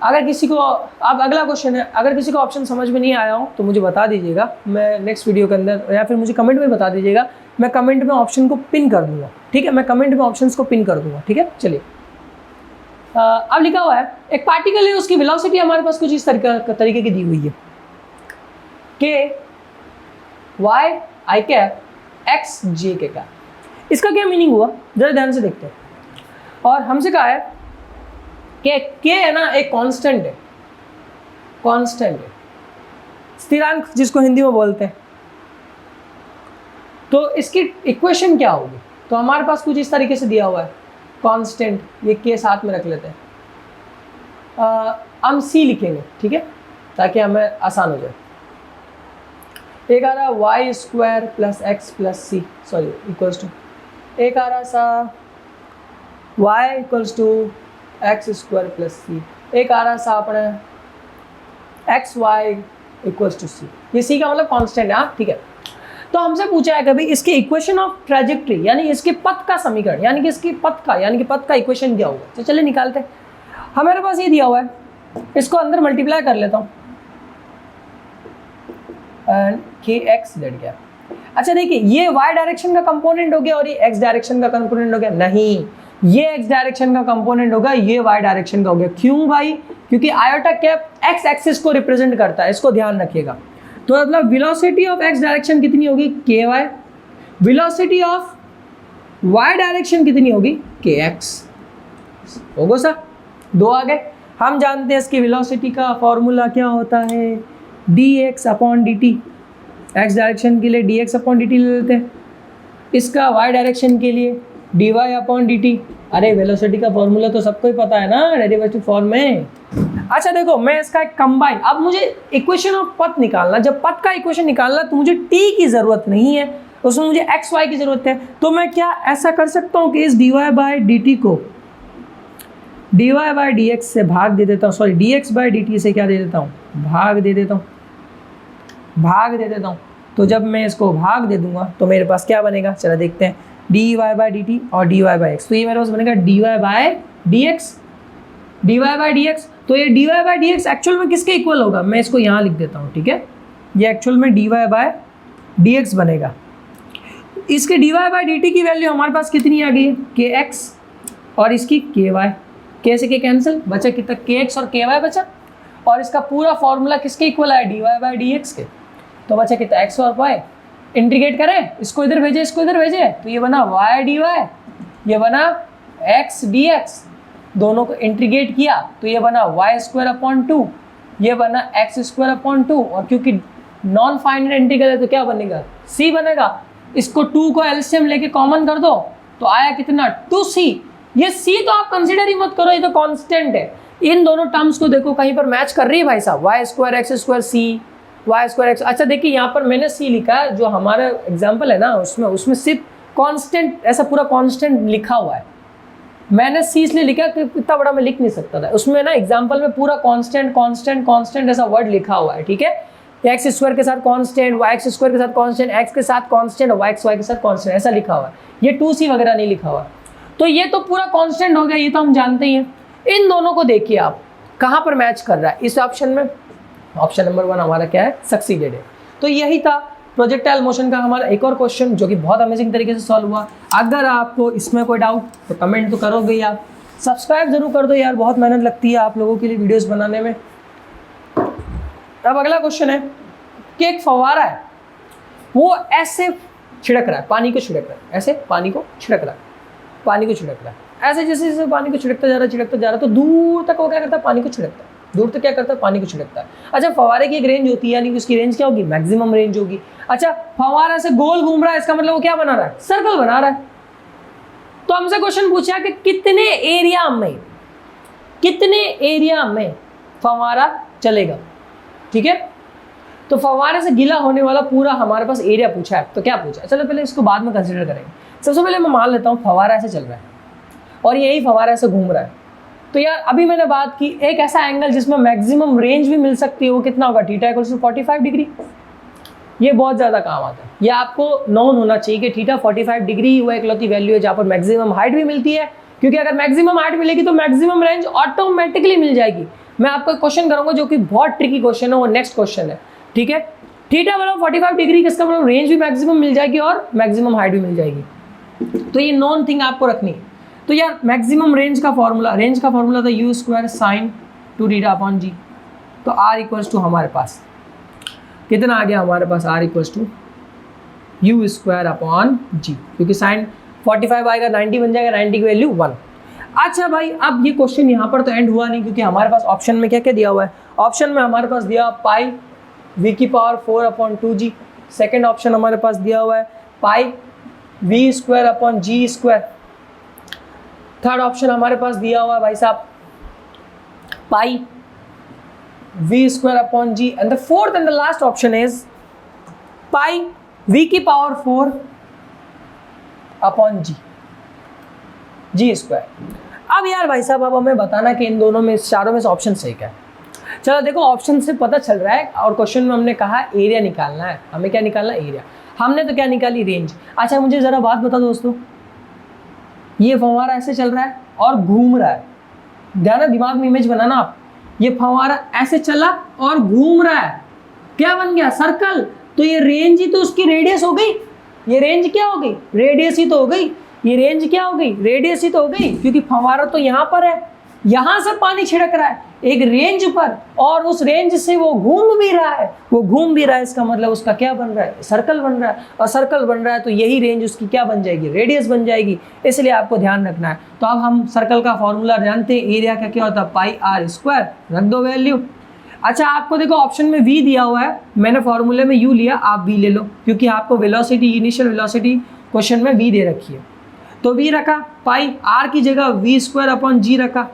अगर किसी को, अब अगला क्वेश्चन है, अगर किसी को ऑप्शन समझ में नहीं आया हो तो मुझे बता दीजिएगा, मैं नेक्स्ट वीडियो के अंदर, या फिर मुझे कमेंट में बता दीजिएगा, मैं कमेंट में ऑप्शन को पिन कर दूंगा, ठीक है, मैं कमेंट में ऑप्शंस को पिन कर दूंगा, ठीक है। चलिए अब लिखा हुआ है एक पार्टिकल है, उसकी वेलोसिटी हमारे पास कुछ इस तरीके की दी हुई है, k x j k। इसका क्या मीनिंग हुआ जरा ध्यान से देखते हैं। और हमसे कहा है के है ना एक कांस्टेंट है, कांस्टेंट है, स्थिरांक जिसको हिंदी में बोलते हैं। तो इसकी इक्वेशन क्या होगी? तो हमारे पास कुछ इस तरीके से दिया हुआ है, कांस्टेंट, ये के साथ में रख लेते हैं, हम सी लिखेंगे, ठीक है, ताकि हमें आसान हो जाए। एक आ रहा Y square plus X plus C, sorry equals to, एक आ रहा सा Y equals to X square plus C, एक आ रहा सा अपने X Y equals to C. ये सी का मतलब कांस्टेंट है, हाँ ठीक है। तो हमसे पूछा है कभी इसके इक्वेशन ऑफ ट्रेजेक्ट्री, यानी इसके पथ का समीकरण, यानी कि इसकी पथ का, यानी कि पथ का इक्वेशन क्या होगा। तो चलिए निकालते हैं। हमारे पास ये दिया हुआ है, इसको अंदर मल्टीप्लाई कर लेता हूँ, के एक्स लेट गया। अच्छा देखिए, ये y डायरेक्शन का कंपोनेंट हो गया और ये x डायरेक्शन का कंपोनेंट हो गया। नहीं, ये x डायरेक्शन का कंपोनेंट होगा, ये y डायरेक्शन का हो गया। क्यों भाई? क्योंकि आयोटा कैप x एक्सिस को रिप्रेजेंट करता है, इसको ध्यान रखिएगा। तो मतलब वेलोसिटी ऑफ x डायरेक्शन कितनी होगी? ky। Velocity of y direction कितनी होगी? kx। होगा सर, दो आ गए। हम जानते हैं इसकी वेलोसिटी का फॉर्मूला क्या होता है, dx upon dt। x direction के लिए dx अपॉन dt ले लेते हैं, इसका y डायरेक्शन के लिए dy अपॉन dt। अरे वेलोसिटी का फॉर्मूला तो सबको ही पता है ना, डेरिवेटिव फॉर्म में। अच्छा देखो, मैं इसका एक कंबाइन, अब मुझे इक्वेशन ऑफ पथ निकालना, जब पथ का इक्वेशन निकालना तो मुझे t की ज़रूरत नहीं है, उसमें मुझे x y की ज़रूरत है। तो मैं क्या ऐसा कर सकता हूँ कि इस dy बाई dt को dy बाई dx से भाग दे देता हूँ, सॉरी dx बाई dt से क्या दे देता हूँ, भाग दे देता हूँ, भाग दे देता हूँ। तो जब मैं इसको भाग दे दूंगा तो मेरे पास क्या बनेगा, चलो देखते हैं, dy बाई dt और dy बाई x। तो ये मेरे पास बनेगा dy by dx, dy by dx। तो ये dy बाई dx एक्चुअल में किसके इक्वल होगा, मैं इसको यहाँ लिख देता हूँ, ठीक है। ये एक्चुअल में dy बाई dx बनेगा। इसके dy बाई dt की वैल्यू हमारे पास कितनी आ गई है, kx, और इसकी ky, k से k कैंसिल, बचा कितना, kx और ky बचा। और इसका पूरा फॉर्मूला किसके इक्वल आया, dy बाई dx के। तो बचा कितना, x और y। इंटीग्रेट करें, इसको इधर भेजे, इसको इधर भेजे, तो ये बना y dy, ये बना x dx। दोनों को इंटीग्रेट किया तो ये बना y स्क्वायर अपॉन 2, ये बना x स्क्वायर अपॉन 2। और क्योंकि नॉन फाइनाइट इंटीग्रल है तो क्या बनेगा, c बनेगा। इसको 2 को एलसीएम लेके कॉमन कर दो तो आया कितना, 2c। ये c तो आप कंसिडर ही मत करो, ये तो कांस्टेंट है। इन दोनों टर्म्स को देखो कहीं पर मैच कर रही है भाई साहब, y square x square c, y square x. अच्छा देखिए, यहाँ पर मैंने सी लिखा है, जो हमारा एग्जाम्पल है ना उसमें सिर्फ कांस्टेंट, ऐसा पूरा कांस्टेंट लिखा हुआ है। मैंने सी इसलिए लिखा कि इतना बड़ा मैं लिख नहीं सकता था, उसमें ना एग्जाम्पल में पूरा कांस्टेंट कांस्टेंट कांस्टेंट ऐसा वर्ड लिखा हुआ है, ठीक है। एक्स स्क्वायर के साथ कांस्टेंट, वाई एक्स स्क्वायर के साथ कांस्टेंट, एक्स के साथ कांस्टेंट और वाई एक्स वाई के साथ कांस्टेंट, ऐसा लिखा हुआ है। ये 2c वगैरह नहीं लिखा हुआ। तो ये तो पूरा कांस्टेंट हो गया, ये तो हम जानते ही हैं। इन दोनों को देखिए आप कहाँ पर मैच कर रहा है, इस ऑप्शन में। ऑप्शन नंबर 1 हमारा क्या है, सक्सीडेड है। तो यही था प्रोजेक्टाइल मोशन का हमारा एक और क्वेश्चन, जो कि बहुत अमेजिंग तरीके से सॉल्व हुआ। अगर आपको इसमें कोई डाउट तो कमेंट तो करोगे ही आप, सब्सक्राइब जरूर कर दो यार, बहुत मेहनत लगती है आप लोगों के लिए वीडियोस बनाने में। अब अगला क्वेश्चन है कि एक फव्वारा है, वो ऐसे छिड़क रहा है, पानी को छिड़क रहा है, ऐसे पानी को छिड़क रहा है, पानी को छिड़क रहा है, ऐसे जैसे जैसे पानी को छिड़कता जा रहा है, तो दूर तक वो क्या करता है, पानी को छिड़कता है, दूर तक क्या करता है, पानी को छिड़कता है। अच्छा, फव्वारे की एक रेंज होती है, यानी कि उसकी रेंज क्या होगी, मैक्सिमम रेंज होगी। अच्छा, फव्वारा से गोल घूम रहा है, इसका मतलब वो क्या बना रहा है, सर्कल बना रहा है। तो हमसे क्वेश्चन पूछा कि कितने एरिया में फव्वारा चलेगा, ठीक है। तो फव्वारे से गिला होने वाला पूरा हमारे पास एरिया पूछा है, तो क्या पूछा है, चलो पहले इसको बाद में कंसिडर करेंगे। सबसे पहले मैं मान लेता हूँ फव्वारा ऐसे चल रहा है और यही फव्वारा ऐसे घूम रहा है। तो यार अभी मैंने बात की एक ऐसा एंगल जिसमें मैक्सिमम रेंज भी मिल सकती है, वो कितना होगा, थीटा इक्वल्स टू 45 डिग्री। ये बहुत ज़्यादा काम आता है, ये आपको नोन होना चाहिए कि थीटा 45 डिग्री वो एकलौती वैल्यू है जहाँ पर मैक्सिमम हाइट भी मिलती है, क्योंकि अगर मैक्सिमम हाइट मिलेगी तो मैक्सिमम रेंज ऑटोमेटिकली मिल जाएगी। मैं आपको क्वेश्चन करूँगा जो कि बहुत ट्रिकी क्वेश्चन है, वो नेक्स्ट क्वेश्चन है, ठीक है। थीटा मतलब 45 डिग्री, किसका मतलब रेंज भी मैक्सिमम मिल जाएगी और मैक्सिमम हाइट भी मिल जाएगी। तो ये नॉन थिंग आपको रखनी है। तो यार मैक्सिमम रेंज का फॉर्मूला था U square sine 2 theta upon G. तो आर इक्वल्स टू हमारे पास कितना आ गया, हमारे पास R equals to U square upon G, क्योंकि साइन 45 आएगा 90 बन जाएगा, 90 की वैल्यू 1। अच्छा भाई, अब ये क्वेश्चन यहाँ पर तो एंड हुआ नहीं, क्योंकि हमारे पास ऑप्शन में क्या क्या दिया हुआ है। ऑप्शन में हमारे पास दिया पाई v की पावर 4/2g। सेकेंड ऑप्शन हमारे पास दिया हुआ है पाई v²/g²। थर्ड ऑप्शन हमारे पास दिया हुआ है भाई साहब पाई v²/g। And the fourth and the last option is pi v की पावर 4/g g²। अब यार भाई साहब, अब हमें बताना कि इन दोनों में, चारों में से ऑप्शन सही क्या है। चलो देखो, ऑप्शन से पता चल रहा है, और क्वेश्चन में हमने कहा एरिया निकालना है। हमें क्या निकालना है? एरिया। हमने तो क्या निकाली? रेंज। अच्छा मुझे ज़रा बात बता दोस्तों, ये फव्वारा ऐसे चल रहा है और घूम रहा है, ध्यान, दिमाग में इमेज बनाना आप। ये फव्वारा ऐसे चला और घूम रहा है, क्या बन गया? सर्कल। तो ये रेंज ही तो उसकी रेडियस हो गई। ये रेंज क्या हो गई? रेडियस ही तो हो गई। ये रेंज क्या हो गई? रेडियस ही तो हो गई, क्योंकि फव्वारा तो यहाँ पर है, यहाँ से पानी छिड़क रहा है एक रेंज पर, और उस रेंज से वो घूम भी रहा है। वो घूम भी रहा है, इसका मतलब उसका क्या बन रहा है? सर्कल बन रहा है। और सर्कल बन रहा है तो यही रेंज उसकी क्या बन जाएगी? रेडियस बन जाएगी। इसलिए आपको ध्यान रखना है। तो अब हम सर्कल का फॉर्मूला जानते हैं, एरिया का क्या होता है? पाई r²। रख दो वैल्यू। अच्छा आपको देखो ऑप्शन में v दिया हुआ है, मैंने फॉर्मूले में u लिया, आप v ले लो, क्योंकि आपको वेलोसिटी, इनिशियल वेलोसिटी क्वेश्चन में v दे रखी है। तो v रखा, पाई r की जगह v²/g रखा,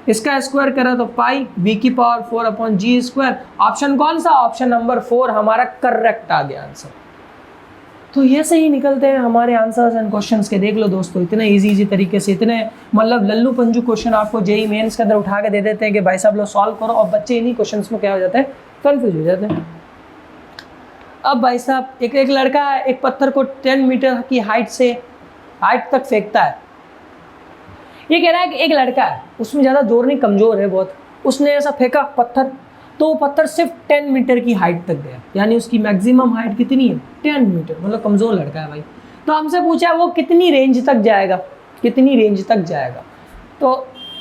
इसका स्क्वायर करा तो पाई v की पावर 4/g²। ऑप्शन कौन सा? ऑप्शन नंबर 4 हमारा करेक्ट आ गया आंसर। तो ये से ही निकलते हैं हमारे आंसर्स एंड क्वेश्चंस के। देख लो दोस्तों, इतने इजी तरीके से, इतने मतलब लल्लू पंजू क्वेश्चन आपको जेई मेंस के अंदर उठा के दे देते हैं कि भाई साहब लो सॉल्व करो, और बच्चे इन्हीं क्वेश्चंस में क्या हो जाते हैं? कंफ्यूज हो जाते हैं। अब भाई साहब, एक लड़का है, एक पत्थर को 10 मीटर की हाइट तक फेंकता है। ये कह रहा है कि एक लड़का है, उसमें ज़्यादा जोर नहीं, कमज़ोर है बहुत, उसने ऐसा फेंका पत्थर, तो वो पत्थर सिर्फ 10 मीटर की हाइट तक गया, यानी उसकी मैक्सिमम हाइट कितनी है? 10 मीटर। मतलब कमज़ोर लड़का है भाई। तो हमसे पूछा वो कितनी रेंज तक जाएगा, कितनी रेंज तक जाएगा। तो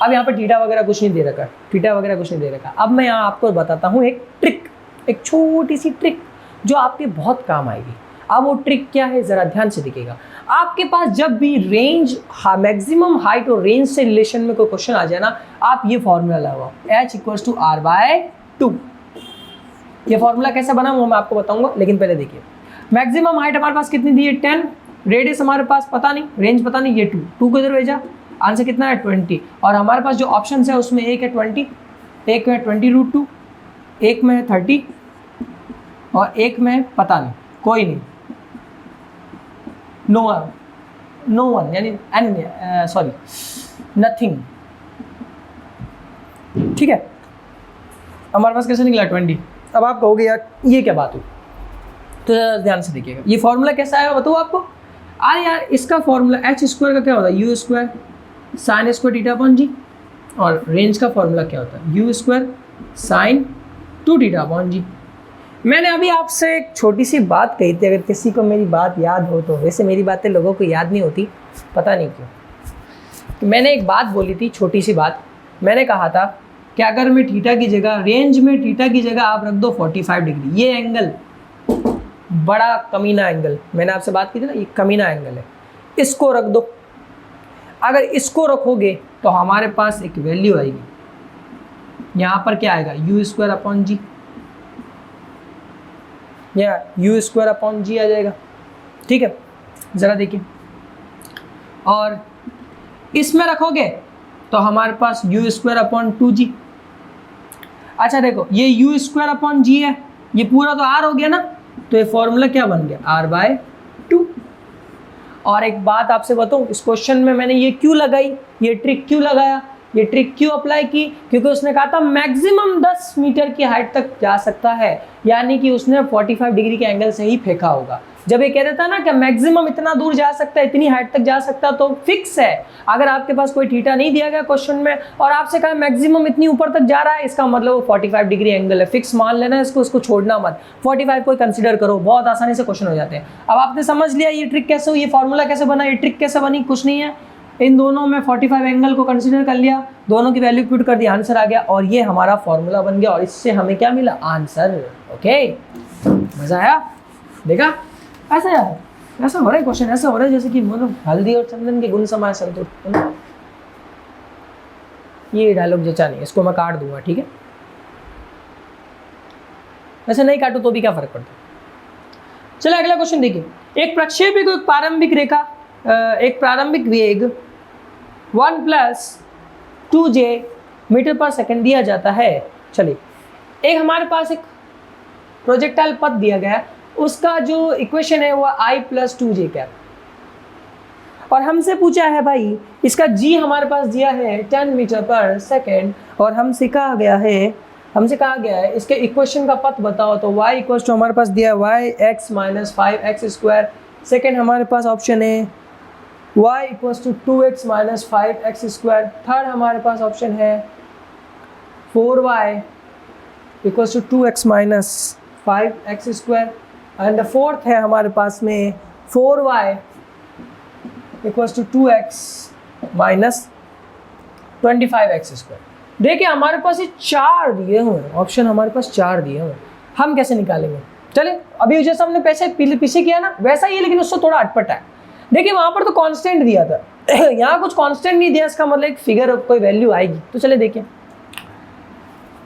अब यहाँ पर थीटा वगैरह कुछ नहीं दे रखा, थीटा वगैरह कुछ नहीं दे रखा। अब मैं यहाँ आपको बताता हूँ एक ट्रिक, एक छोटी सी ट्रिक जो आपके बहुत काम आएगी। अब वो ट्रिक क्या है, ज़रा ध्यान से दिखेगा। आपके पास जब भी रेंज, मैक्सिमम हाइट और रेंज से रिलेशन में कोई क्वेश्चन आ जाए ना, आप ये फॉर्मूला लगाओ, h=r/2। ये फॉर्मूला कैसे बना वो मैं आपको बताऊंगा, लेकिन पहले देखिए मैक्सिमम हाइट हमारे पास कितनी दी है? 10। रेडियस हमारे पास पता नहीं, रेंज पता नहीं, ये 2 को इधर भेजा, आंसर कितना है? 20। और हमारे पास जो ऑप्शन है उसमें एक है 20, एक में 20√2, एक में 30, और एक में पता नहीं, कोई नहीं, नो वन, यानी सॉरी नथिंग। ठीक है, हमारे पास कैसे निकला? 20। अब आप कहोगे यार ये क्या बात हुई, तो ध्यान से देखिएगा। ये फॉर्मूला कैसा आया बताओ आपको? अरे यार इसका फॉर्मूला h² का क्या होता है? u² sin² θ/g। और रेंज का फॉर्मूला क्या होता है? u² sin 2θ/g। मैंने अभी आपसे एक छोटी सी बात कही थी, अगर किसी को मेरी बात याद हो तो। वैसे मेरी बातें लोगों को याद नहीं होती, पता नहीं क्यों। मैंने एक बात बोली थी, छोटी सी बात। मैंने कहा था कि अगर मैं थीटा की जगह, रेंज में थीटा की जगह आप रख दो 45 डिग्री, ये एंगल बड़ा कमीना एंगल, मैंने आपसे बात की थी ना, ये कमीना एंगल है, इसको रख दो। अगर इसको रखोगे तो हमारे पास एक वैल्यू आएगी, यहाँ पर क्या आएगा? u²/g, या u²/g आ जाएगा। ठीक है, ज़रा देखिए। और इसमें रखोगे तो हमारे पास u²/2g। अच्छा देखो, ये u²/g है, ये पूरा तो r हो गया ना, तो ये फॉर्मूला क्या बन गया? r/2। और एक बात आपसे बताऊं, इस क्वेश्चन में मैंने ये क्यों लगाई, ये ट्रिक क्यों लगाया, ये ट्रिक क्यों अप्लाई की? क्योंकि उसने कहा था मैक्सिमम 10 मीटर की हाइट तक जा सकता है, यानी कि उसने 45 डिग्री के एंगल से ही फेंका होगा। जब ये कह देता है ना कि मैक्सिमम इतना दूर जा सकता है, इतनी हाइट तक जा सकता है, तो फिक्स है। अगर आपके पास कोई थीटा नहीं दिया गया क्वेश्चन में और आपसे कहा मैक्सिमम इतनी ऊपर तक जा रहा है, इसका मतलब वो 45 डिग्री एंगल है, फिक्स मान लेना इसको, इसको छोड़ना मत। 45 को कंसिडर करो, बहुत आसानी से क्वेश्चन हो जाते हैं। अब आपने समझ लिया ये ट्रिक कैसे हुई, ये फॉर्मूला कैसे बना, ये ट्रिक कैसे बनी? कुछ नहीं है, इन दोनों में 45 एंगल को कंसीडर कर लिया, दोनों की वैल्यू पुट कर दी, आंसर आ गया, और ये हमारा फॉर्मूला बन गया, और इससे हमें क्या मिला? आंसर। ओके, मजा आया? देखा ऐसा हो रहा है क्वेश्चन, ऐसा हो रहा है जैसे कि मतलब हल्दी और चंदन के गुण समाए संतुर। ये डायलॉग जचा नहीं, इसको मैं काट दूंगा, ठीक है। वैसे नहीं काटू तो भी क्या फर्क पड़ता है। चलो अगला क्वेश्चन देखिए, एक प्रक्षेपी को एक प्रारंभिक रेखा एक प्रारंभिक वेग 1 + 2j मीटर पर सेकंड दिया जाता है। चलिए, एक हमारे पास एक प्रोजेक्टाइल पथ दिया गया है, उसका जो इक्वेशन है वो I + 2j कैप, और हमसे पूछा है भाई इसका g हमारे पास दिया है 10 मीटर पर सेकंड, और हमसे कहा गया है इसके इक्वेशन का पथ बताओ। तो y = हमारे पास दिया है yx - 5x², सेकंड हमारे पास ऑप्शन है y = 2x - 5x², थर्ड हमारे पास ऑप्शन है 4y = 2x - 5x², and the fourth है हमारे पास में 4y = 2x - 25x²। देखिए हमारे पास ये 4 दिए हुए हैं, ऑप्शन हमारे पास 4 दिए हुए हैं, हम कैसे निकालेंगे? चले अभी जैसा हमने पीछे किया ना वैसा ही है, लेकिन उससे थोड़ा अटपटा है। देखिए वहां पर तो कांस्टेंट दिया था, यहाँ कुछ कांस्टेंट नहीं दिया, इसका मतलब एक फिगर कोई वैल्यू आएगी। तो चले देखिए,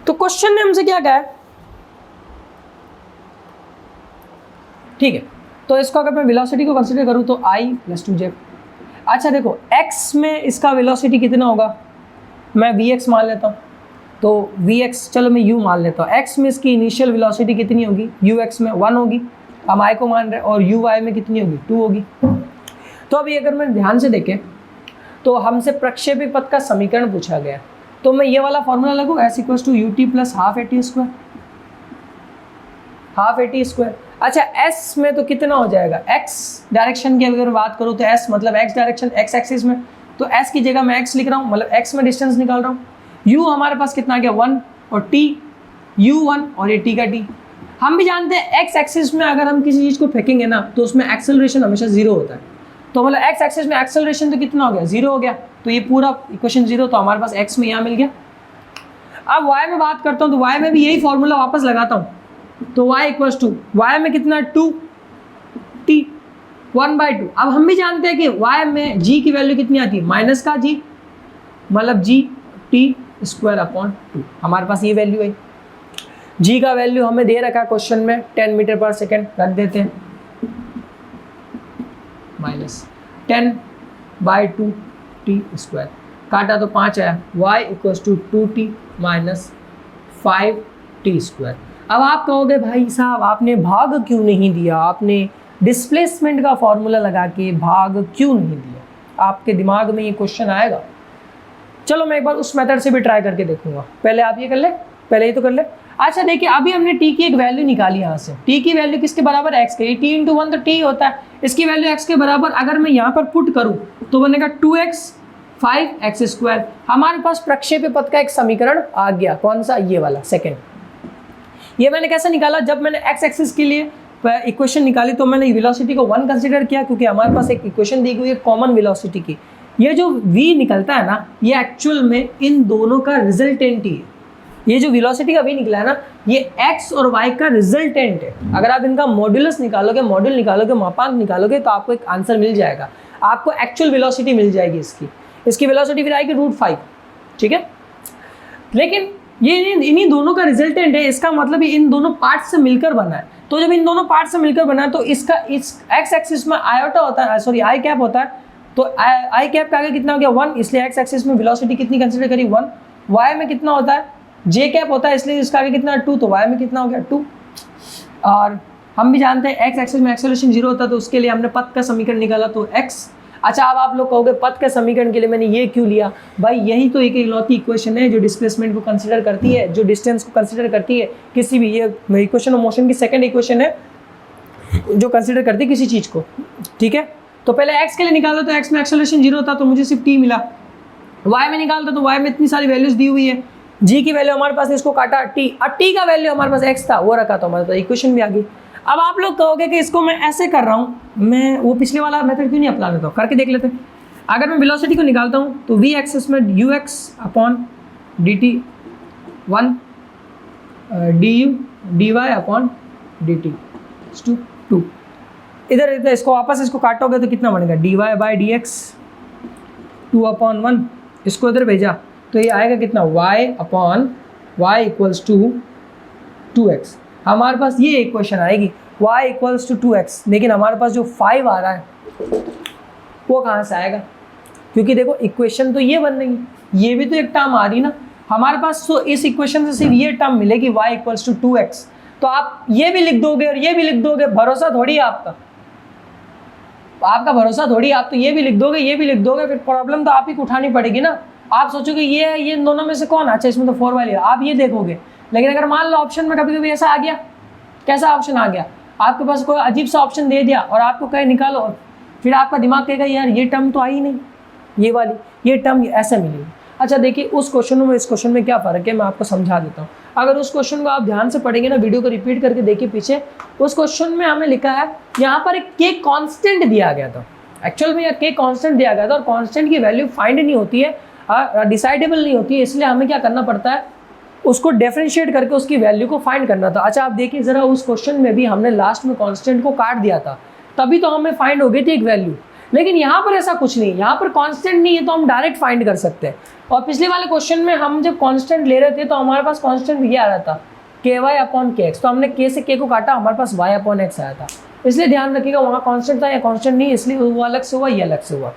तो क्वेश्चन ने हमसे क्या कहा है, ठीक है। तो इसको अगर मैं वेलोसिटी को कंसीडर करूँ तो I + 2j। अच्छा देखो x में इसका वेलोसिटी कितना होगा, मैं vx मान लेता हूँ, तो vx चलो मैं u मान लेता हूँ। x में इसकी इनिशियल वेलोसिटी कितनी होगी, ux में 1 होगी, हम I को मान रहे हैं, और uy में कितनी होगी 2 होगी। तो अभी अगर मैं ध्यान से देखें तो हमसे प्रक्षेपी पथ का समीकरण पूछा गया, तो मैं ये वाला फॉर्मूला लगूँ s = ut + ½ at², ½ at²। अच्छा s में तो कितना हो जाएगा, x डायरेक्शन की अगर बात करूँ तो s मतलब x डायरेक्शन, x एक्सिस में, तो s की जगह मैं x लिख रहा हूँ, मतलब x में डिस्टेंस निकाल रहा हूँ। u हमारे पास कितना आ गया 1, और t u1 और ये t का t। हम भी जानते हैं x एक्सिस में अगर हम किसी चीज़ को फेंकेंगे ना तो उसमें एक्सेलरेशन हमेशा 0 होता है, तो मतलब x एक्सिस में एक्सेलरेशन तो कितना हो गया 0 हो गया, तो ये पूरा इक्वेशन 0, तो हमारे पास x में यहाँ मिल गया। अब y में बात करता हूँ तो y में भी यही फॉर्मूला वापस लगाता हूँ, तो y = y में कितना 2t 1/2। अब हम भी जानते हैं कि y में g की वैल्यू कितनी आती है, माइनस का g, मतलब g t²/2, हमारे पास ये वैल्यू है। g का वैल्यू हमें दे रखा है क्वेश्चन में 10 मीटर पर सेकेंड, रख देते हैं -10/2 t², काटा तो 5 आया, y = 2t - 5t²। अब आप कहोगे भाई साहब आपने भाग क्यों नहीं दिया, आपने डिस्प्लेसमेंट का फॉर्मूला लगा के भाग क्यों नहीं दिया, आपके दिमाग में ये क्वेश्चन आएगा। चलो मैं एक बार उस मेथड से भी ट्राई करके देखूंगा, पहले आप ये कर ले, पहले ये तो कर ले। अच्छा देखिए अभी हमने t की एक वैल्यू निकाली यहाँ से, t की वैल्यू किसके बराबर है, x के, t × 1 तो t होता है, इसकी वैल्यू x के बराबर अगर मैं यहाँ पर पुट करूँ तो बनेगा 2x 5x²। हमारे पास प्रक्षेपी पथ का एक समीकरण आ गया, कौन सा, ये वाला सेकेंड। ये मैंने कैसे निकाला, जब मैंने x एक्सिस के लिए इक्वेशन निकाली तो मैंने वेलोसिटी को 1 कंसीडर किया, क्योंकि हमारे पास एक इक्वेशन दी हुई है कॉमन वेलोसिटी की। ये जो v निकलता है ना, ये एक्चुअल में इन दोनों का रिजल्टेंट ही है। ये जो वेलोसिटी का v निकला है ना, ये x और y का रिजल्टेंट है। अगर आप इनका मॉड्यूलस निकालोगे, मॉड्यूल निकालोगे, मापांक निकालोगे, तो आपको एक आंसर मिल जाएगा, आपको एक्चुअल वेलोसिटी मिल जाएगी इसकी वेलोसिटी फिर आएगी √5, ठीक है। लेकिन ये इन्हीं दोनों का रिजल्टेंट है, इसका मतलब इन दोनों पार्ट से मिलकर बना है। तो जब इन दोनों पार्ट से मिलकर बना है तो इसका इस x एक्सिस में आयोटा होता है, सॉरी i कैप होता है, तो i कैप का आगे कितना हो गया 1, इसलिए x एक्सिस में वेलोसिटी कितनी कंसीडर करी 1। y में कितना होता है, j कैप होता है, इसलिए इसका आगे कितना 2, तो y में कितना हो गया 2। और हम भी जानते हैं x एक्सिस में एक्सेलरेशन 0 होता है, तो उसके लिए हमने पथ का समीकरण निकाला, तो x। अच्छा अब आप लोग कहोगे पथ के समीकरण के लिए मैंने ये क्यों लिया, भाई यही तो एक इकलौती इक्वेशन है जो डिस्प्लेसमेंट को कंसीडर करती है, जो डिस्टेंस को कंसीडर करती है, किसी भी, ये इक्वेशन ऑफ मोशन की सेकंड इक्वेशन है जो कंसीडर करती है किसी चीज़ को, ठीक है। तो पहले x के लिए निकाला तो x में एक्सेलरेशन 0 था, तो मुझे सिर्फ t मिला। y में निकालता तो y में इतनी सारी वैल्यूज दी हुई है, g की वैल्यू हमारे पास, इसको काटा t, अब t का वैल्यू हमारे पास x था, वो रखा, तो हमारे पास इक्वेशन भी आ गई। अब आप लोग कहोगे कि इसको मैं ऐसे कर रहा हूँ, मैं वो पिछले वाला मेथड क्यों नहीं अपना लेता हूँ, करके देख लेते हैं। अगर मैं वेलोसिटी को निकालता हूँ तो v एक्सिस में ux/dt 1 du dy/dt 2। इधर इसको वापस इसको काटोगे तो कितना बनेगा dy/dx 2/1, इसको इधर भेजा तो ये आएगा कितना, y इक्वल्स टू 2x। हमारे पास ये इक्वेशन आएगी y इक्वल्स टू 2x, लेकिन हमारे पास जो 5 आ रहा है वो कहाँ से आएगा, क्योंकि देखो इक्वेशन तो ये बन रही है, ये भी तो एक टर्म आ रही ना हमारे पास। तो इस इक्वेशन से सिर्फ ये टर्म मिलेगी y इक्वल्स टू 2x। तो आप ये भी लिख दोगे और ये भी लिख दोगे, भरोसा थोड़ी है आपका भरोसा थोड़ी, आप तो ये भी लिख दोगे ये भी लिख दोगे, फिर प्रॉब्लम तो आप ही को उठानी पड़ेगी ना। आप सोचोगे ये दोनों में से कौन, अच्छा इसमें तो 4 वाली है, आप ये देखोगे। लेकिन अगर मान लो ऑप्शन में कभी कभी ऐसा आ गया, कैसा ऑप्शन आ गया, आपके पास कोई अजीब सा ऑप्शन दे दिया और आपको कहे निकालो, फिर आपका दिमाग कहेगा यार ये टर्म तो आई नहीं, ये वाली ये टर्म ऐसे मिलेगी। अच्छा देखिए उस क्वेश्चन में इस क्वेश्चन में क्या फ़र्क है, मैं आपको समझा देता हूँ। अगर उस क्वेश्चन को आप ध्यान से पढ़ेंगे ना, वीडियो को रिपीट करके देखिए पीछे, उस क्वेश्चन में हमें लिखा है यहाँ पर एक के कांस्टेंट दिया गया था। एक्चुअल में यह के कांस्टेंट दिया गया था और कांस्टेंट की वैल्यू फाइंड नहीं होती है, डिसाइडेबल नहीं होती है, इसलिए हमें क्या करना पड़ता है, उसको डिफरेंशिएट करके उसकी वैल्यू को फाइंड करना था। अच्छा आप देखिए ज़रा, उस क्वेश्चन में भी हमने लास्ट में कांस्टेंट को काट दिया था, तभी तो हमें फाइंड हो गई थी एक वैल्यू। लेकिन यहाँ पर ऐसा कुछ नहीं, यहाँ पर कांस्टेंट नहीं है तो हम डायरेक्ट फाइंड कर सकते हैं। और पिछले वाले क्वेश्चन में हम जब कांस्टेंट ले रहे थे तो हमारे पास कांस्टेंट ये आ रहा था ky अपॉन kx, तो हमने k से k को काटा, हमारे पास y अपॉन x आया था। इसलिए ध्यान रखिएगा वहाँ कांस्टेंट था या कांस्टेंट नहीं, इसलिए वो अलग से हुआ, ये अलग से हुआ।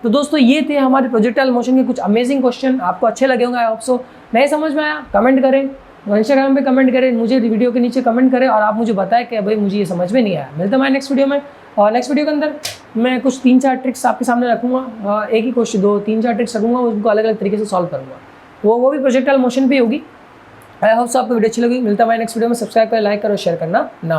तो दोस्तों ये थे हमारे प्रोजेक्टाइल मोशन के कुछ अमेजिंग क्वेश्चन, आपको अच्छे लगे होंगे। I hope so. नहीं समझ में आया कमेंट करें, इंस्टाग्राम पे कमेंट करें, मुझे वीडियो के नीचे कमेंट करें और आप मुझे बताएं कि भाई मुझे ये समझ में नहीं आया। मिलता है मैं नेक्स्ट वीडियो में, और नेक्स्ट वीडियो के अंदर मैं कुछ 3-4 ट्रिक्स आपके सामने रखूँगा, एक ही क्वेश्चन 2-3-4 ट्रिक्स रखूँगा, उनको अलग अलग तरीके से सॉल्व करूँगा, वो भी प्रोजेक्टाइल मोशन पे होगी। आई होप सो आपको वीडियो अच्छी लगी। मिलता है मैं नेक्स्ट वीडियो में, सब्सक्राइब करें, लाइक करो, शेयर करना ना